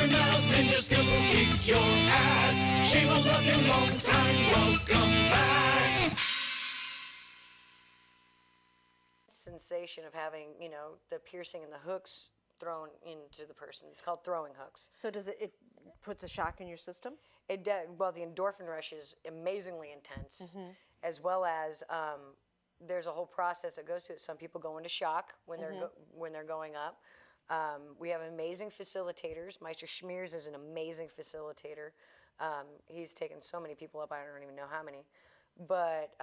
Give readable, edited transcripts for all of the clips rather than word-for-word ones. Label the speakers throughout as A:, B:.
A: Rev Mel's ninja skills will kick your ass. She will love you long time. Welcome back.
B: Sensation of having, you know, the piercing and the hooks thrown into the person. It's called throwing hooks.
C: So does it puts a shock in your system?
B: It does. Well, the endorphin rush is amazingly intense, as well as there's a whole process that goes to it. Some people go into shock when they're going up. We have amazing facilitators. Meister Schmears is an amazing facilitator. He's taken so many people up. I don't even know how many. But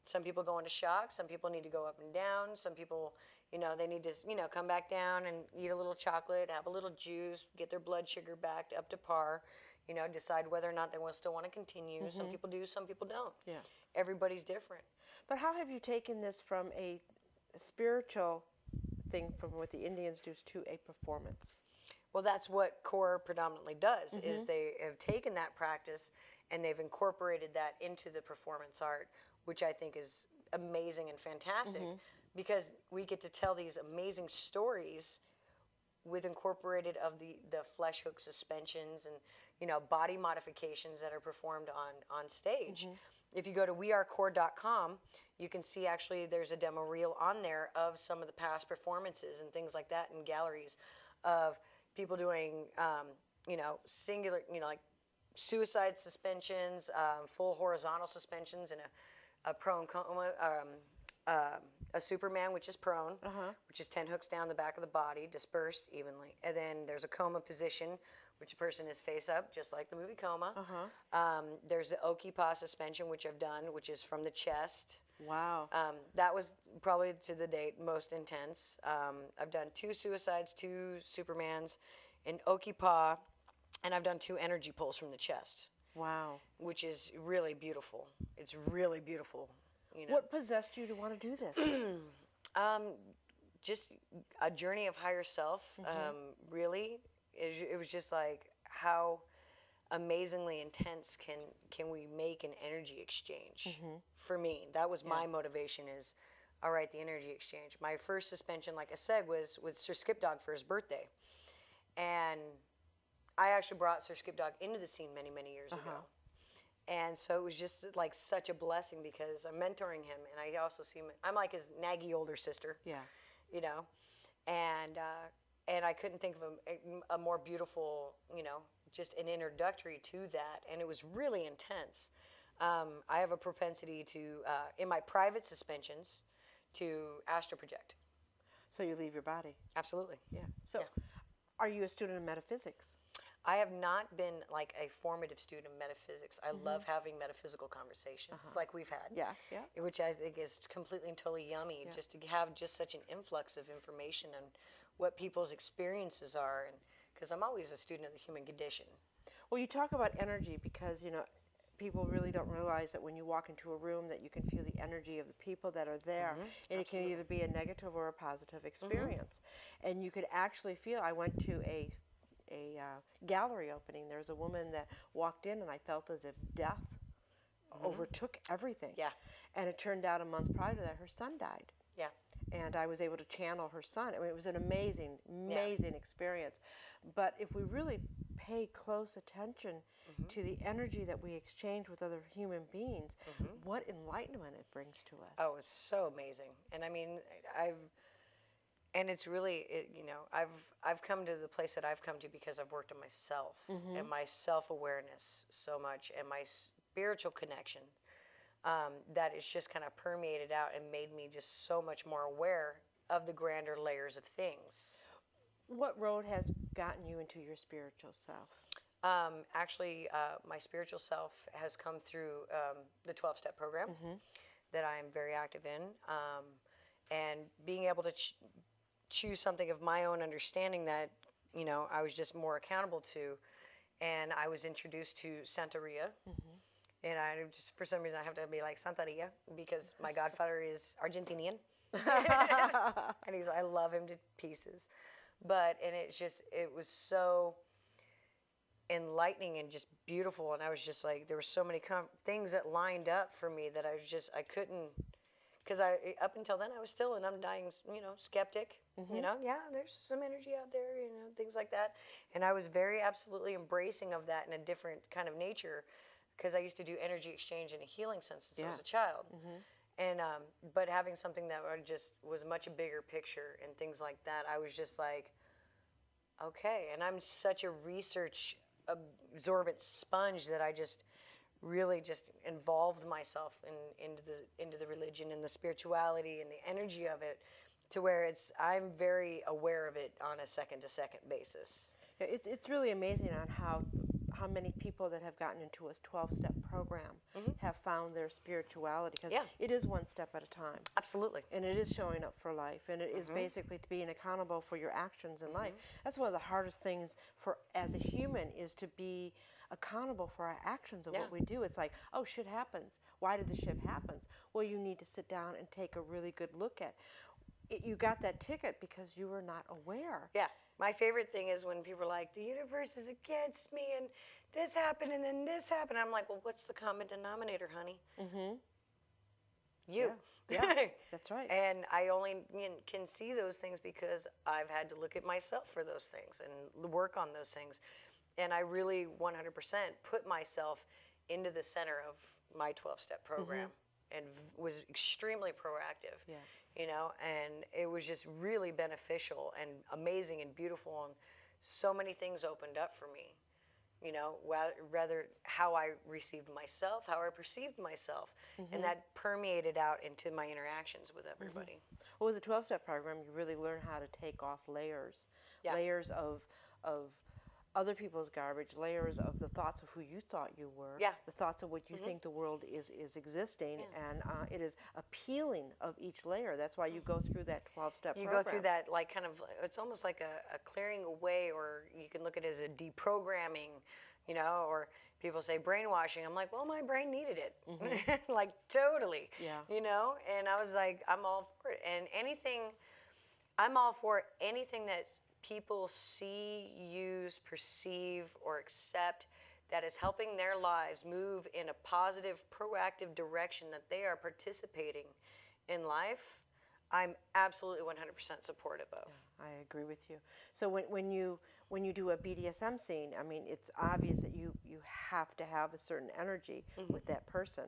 B: some people go into shock. Some people need to go up and down. Some people, you know, they need to, you know, come back down and eat a little chocolate, have a little juice, get their blood sugar back up to par, you know, decide whether or not they still want to continue. Some people do, some people don't.
C: Yeah.
B: Everybody's different.
C: But how have you taken this from a spiritual thing, from what the Indians do, to a performance?
B: Well, that's what core predominantly does, is they have taken that practice and they've incorporated that into the performance art, which I think is amazing and fantastic, because we get to tell these amazing stories with incorporated of the flesh hook suspensions and, you know, body modifications that are performed on stage. If you go to wearecore.com, you can see actually there's a demo reel on there of some of the past performances and things like that in galleries of people doing, you know, singular, you know, like suicide suspensions, full horizontal suspensions, and a prone coma, a Superman, which is prone, which is 10 hooks down the back of the body, dispersed evenly. And then there's a coma position, which a person is face up, just like the movie Coma. There's the Okipa suspension, which I've done, which is from the chest.
C: Wow.
B: That was probably to the date most intense. I've done 2 suicides, 2 Supermans, an Okipa, and I've done 2 energy pulls from the chest.
C: Wow.
B: Which is really beautiful. It's really beautiful. You know.
C: What possessed you to want to do this?
B: Just a journey of higher self, really. It was just like, how amazingly intense can we make an energy exchange? For me, that was my motivation, is, all right, the energy exchange. My first suspension, like I said, was with Sir Skip Dog for his birthday. And I actually brought Sir Skip Dog into the scene many, many years ago. And so it was just like such a blessing, because I'm mentoring him, and I also see him, I'm like his naggy older sister. Yeah. You know, and I couldn't think of a more beautiful, you know, just an introductory to that, and it was really intense. I have a propensity to, in my private suspensions, to astral project.
C: So you leave your body?
B: Absolutely.
C: Yeah. So are you a student of metaphysics?
B: I have not been like a formative student of metaphysics. I love having metaphysical conversations like we've had.
C: Yeah, yeah.
B: Which I think is completely and totally yummy, just to have just such an influx of information on what people's experiences are, and because I'm always a student of the human condition.
C: Well, you talk about energy because, you know, people really don't realize that when you walk into a room that you can feel the energy of the people that are there, and it can either be a negative or a positive experience. And you could actually feel, I went to a gallery opening. There was a woman that walked in, and I felt as if death overtook everything. Yeah. And it turned out a month prior to that, her son died. Yeah. And I was able to channel her son. I mean, it was an amazing, amazing experience. But if we really pay close attention to the energy that we exchange with other human beings, what enlightenment it brings to us.
B: Oh, it's so amazing. And I mean, and it's really, you know, I've come to the place that I've come to because I've worked on myself and my self-awareness so much, and my spiritual connection, that it's just kind of permeated out and made me just so much more aware of the grander layers of things.
C: What road has gotten you into your spiritual self?
B: Actually, my spiritual self has come through the 12-step program that I'm very active in, and being able to choose something of my own understanding that, you know, I was just more accountable to. And I was introduced to Santeria. And I just, for some reason, I have to be like Santeria because my godfather is Argentinian. And I love him to pieces. And it's just, it was so enlightening and just beautiful. And I was just like, there were so many things that lined up for me that I couldn't because up until then I was still an undying, skeptic. There's some energy out there, things like that. And I was very absolutely embracing of that in a different kind of nature, because I used to do energy exchange in a healing sense since I was a child. And but having something that just was much a bigger picture and things like that, I was just like, okay. And I'm such a research absorbent sponge that I just really just involved myself into the religion and the spirituality and the energy of it, to where I'm very aware of it on a second to second basis.
C: Yeah, it's really amazing on how many people that have gotten into a 12-step program have found their spirituality, because it is one step at a time.
B: Absolutely.
C: And it is showing up for life, and it is basically being accountable for your actions in life. That's one of the hardest things for as a human, is to be accountable for our actions of what we do. It's like, oh, shit happens. Why did the shit happen? Well, you need to sit down and take a really good look at it. You got that ticket because you were not aware.
B: Yeah. My favorite thing is when people are like, the universe is against me, and this happened, and then this happened. I'm like, well, what's the common denominator, honey? You.
C: Yeah, that's right.
B: And I only can see those things because I've had to look at myself for those things and work on those things. And I really 100% put myself into the center of my 12-step program and was extremely proactive. Yeah. And it was just really beneficial and amazing and beautiful, and so many things opened up for me. Rather how I received myself, how I perceived myself, and that permeated out into my interactions with everybody.
C: Well, with the 12-step program, you really learn how to take off layers, layers of other people's garbage, layers of the thoughts of who you thought you were, the thoughts of what you think the world is existing, and it is a peeling of each layer. That's why you go through that 12-step program.
B: You go through that, like, kind of, it's almost like a clearing away, or you can look at it as a deprogramming, or people say brainwashing. I'm like, well, my brain needed it. Like, totally. Yeah. And I was like, I'm all for it. And I'm all for anything that's people see, use, perceive, or accept that is helping their lives move in a positive, proactive direction that they are participating in life. I'm absolutely 100% supportive of.
C: Yeah, I agree with you. So when you do a BDSM scene, I mean, it's obvious that you have to have a certain energy with that person.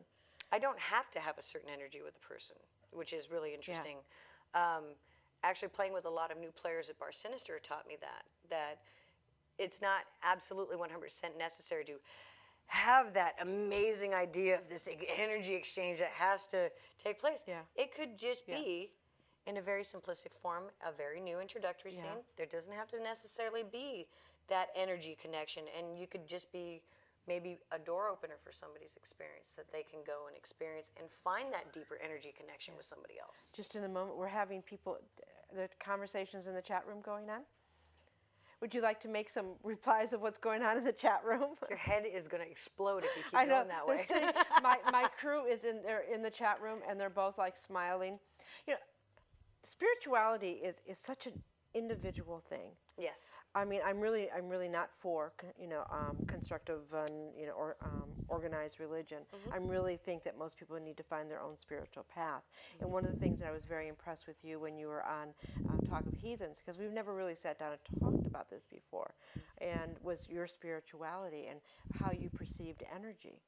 B: I don't have to have a certain energy with a person, which is really interesting. Actually, playing with a lot of new players at Bar Sinister taught me that it's not absolutely 100% necessary to have that amazing idea of this energy exchange that has to take place. Yeah. It could just be, in a very simplistic form, a very new introductory scene. There doesn't have to necessarily be that energy connection, and you could just be maybe a door opener for somebody's experience, that they can go and experience and find that deeper energy connection with somebody else.
C: Just in the moment, we're having the conversations in the chat room going on. Would you like to make some replies of what's going on in the chat room?
B: Your head is going to explode if you keep going that way.
C: My crew is in the chat room, and they're both like smiling. Spirituality is such an individual thing.
B: Yes.
C: I mean, I'm really not for constructive or organized religion. I really think that most people need to find their own spiritual path. And one of the things that I was very impressed with you when you were on Talk of Heathens, because we've never really sat down and talked about this before, and was your spirituality and how you perceived energy.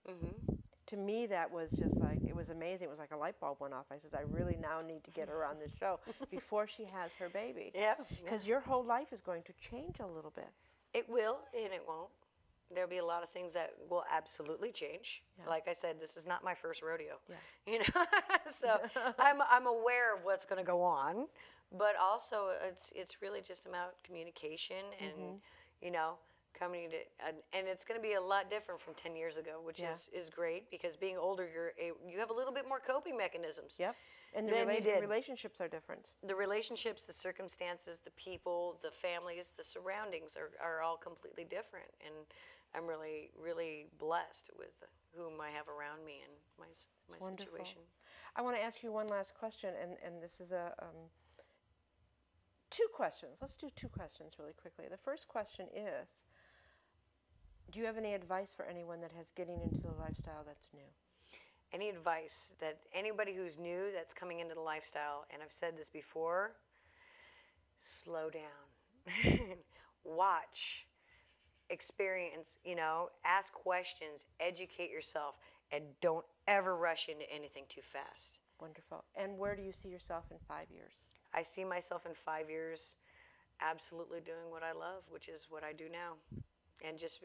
C: To me, that was just like, it was amazing. It was like a light bulb went off. I said, I really now need to get her on this show before she has her baby. Yeah. Because your whole life is going to change a little bit.
B: It will, and it won't. There'll be a lot of things that will absolutely change. Yeah. Like I said, this is not my first rodeo. Yeah. So I'm aware of what's going to go on, but also it's really just about communication and coming to, and it's going to be a lot different from 10 years ago, which is great, because being older, you have a little bit more coping mechanisms. Yep.
C: And the relationships are different.
B: The relationships, the circumstances, the people, the families, the surroundings are all completely different. And I'm really, really blessed with whom I have around me and my situation.
C: I want to ask you one last question, and this is two questions. Let's do two questions really quickly. The first question is, do you have any advice for anyone that has getting into the lifestyle that's new?
B: any advice that anybody who's new that's coming into the lifestyle, and I've said this before, slow down. Watch, experience, ask questions, educate yourself, and don't ever rush into anything too fast.
C: Wonderful. And where do you see yourself in 5 years?
B: I see myself in 5 years absolutely doing what I love, which is what I do now. And just,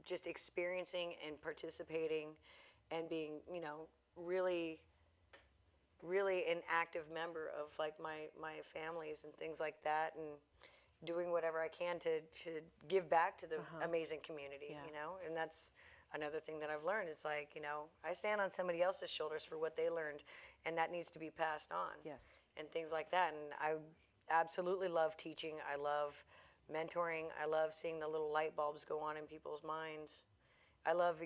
B: just experiencing and participating and being, really, really an active member of like my families and things like that, and doing whatever I can to give back to the amazing community, and that's another thing that I've learned. It's like, I stand on somebody else's shoulders for what they learned, and that needs to be passed on.
C: Yes.
B: And things like that. And I absolutely love teaching. I love mentoring. I love seeing the little light bulbs go on in people's minds. I love,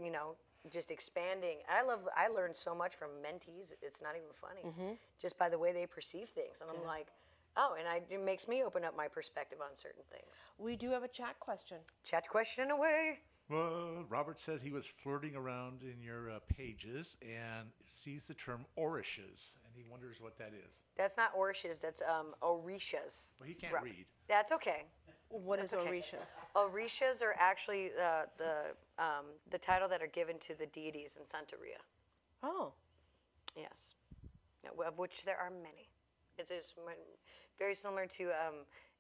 B: just expanding. I learned so much from mentees. It's not even funny. Just by the way they perceive things. And I'm like, oh, and it makes me open up my perspective on certain things.
C: We do have a chat question.
B: Chat question away.
D: Well, Robert said he was flirting around in your pages and sees the term orishas, and he wonders what that is.
B: That's not orishas, that's orishas.
D: Well, he can't read.
B: That's okay.
C: What is Orisha?
B: Orishas are actually the title that are given to the deities in Santeria.
C: Oh.
B: Yes, of which there are many. It is very similar to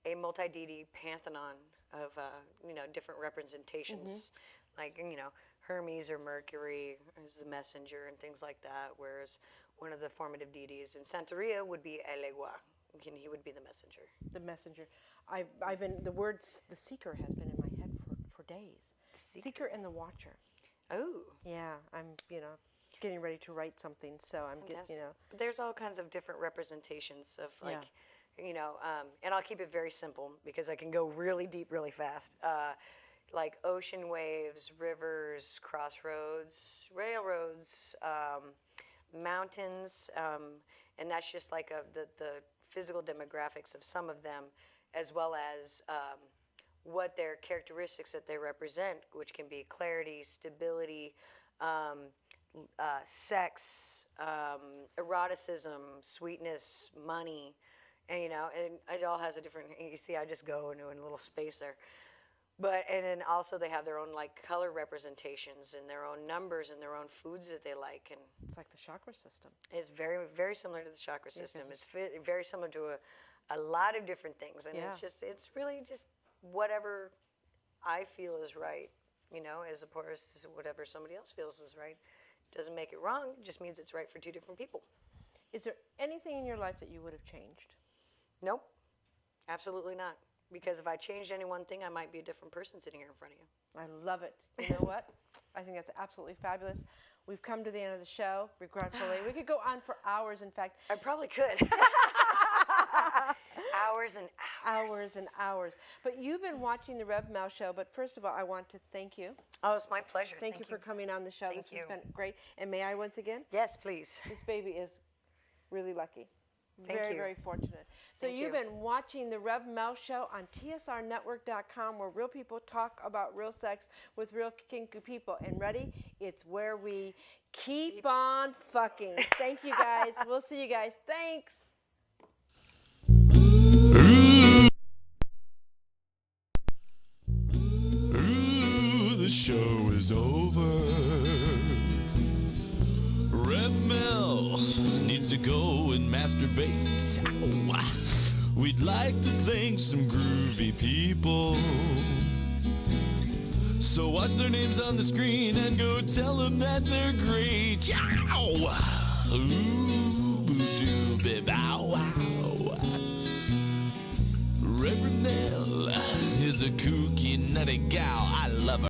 B: a multi-deity pantheon of different representations, like Hermes or Mercury is the messenger and things like that. Whereas one of the formative deities in Santeria would be El Egua. He would be the messenger.
C: The messenger. I've been, the words, the seeker has been in my head for days. Seeker and the watcher.
B: Oh.
C: Yeah, I'm, getting ready to write something, so I'm getting,
B: There's all kinds of different representations of like, and I'll keep it very simple because I can go really deep really fast. Like ocean waves, rivers, crossroads, railroads, mountains, and that's just like the physical demographics of some of them, as well as what their characteristics that they represent, which can be clarity, stability, sex, eroticism, sweetness, money, and and it all has a different. You see, I just go into a little space there, and then also they have their own like color representations and their own numbers and their own foods that they like, and
C: it's like the chakra system.
B: It's very, very similar to the chakra system. It's very similar to a lot of different things, and it's really just whatever I feel is right, as opposed to whatever somebody else feels is right. Doesn't make it wrong. It just means it's right for two different people.
C: Is there anything in your life that you would have changed?
B: Nope, absolutely not. Because if I changed any one thing, I might be a different person sitting here in front of you.
C: I love it. You know what? I think that's absolutely fabulous. We've come to the end of the show, regretfully. We could go on for hours, in fact.
B: I probably could. Hours and hours.
C: Hours and hours. But you've been watching the Rev Mel Show, but first of all, I want to thank you.
B: Oh, it's my pleasure.
C: Thank you for coming on the show.
B: Thank
C: This
B: you.
C: has been great. And may I once again?
B: Yes, please.
C: This baby is really lucky.
B: Thank
C: Very,
B: you.
C: very fortunate. So
B: Thank
C: you've
B: you.
C: been watching the Rev Mel Show on TSRnetwork.com, where real people talk about real sex with real kinky people. And ready? It's where we keep on fucking. Thank you, guys. We'll see you guys. Thanks.
A: Ooh, the show is over. Rev Mel needs to go and masturbate. Ow. We'd like to thank some groovy people. So watch their names on the screen and go tell them that they're great. Yow! Ooh, boo-doo, bow, wow. Rev Mel is a kooky, nutty gal. I love her.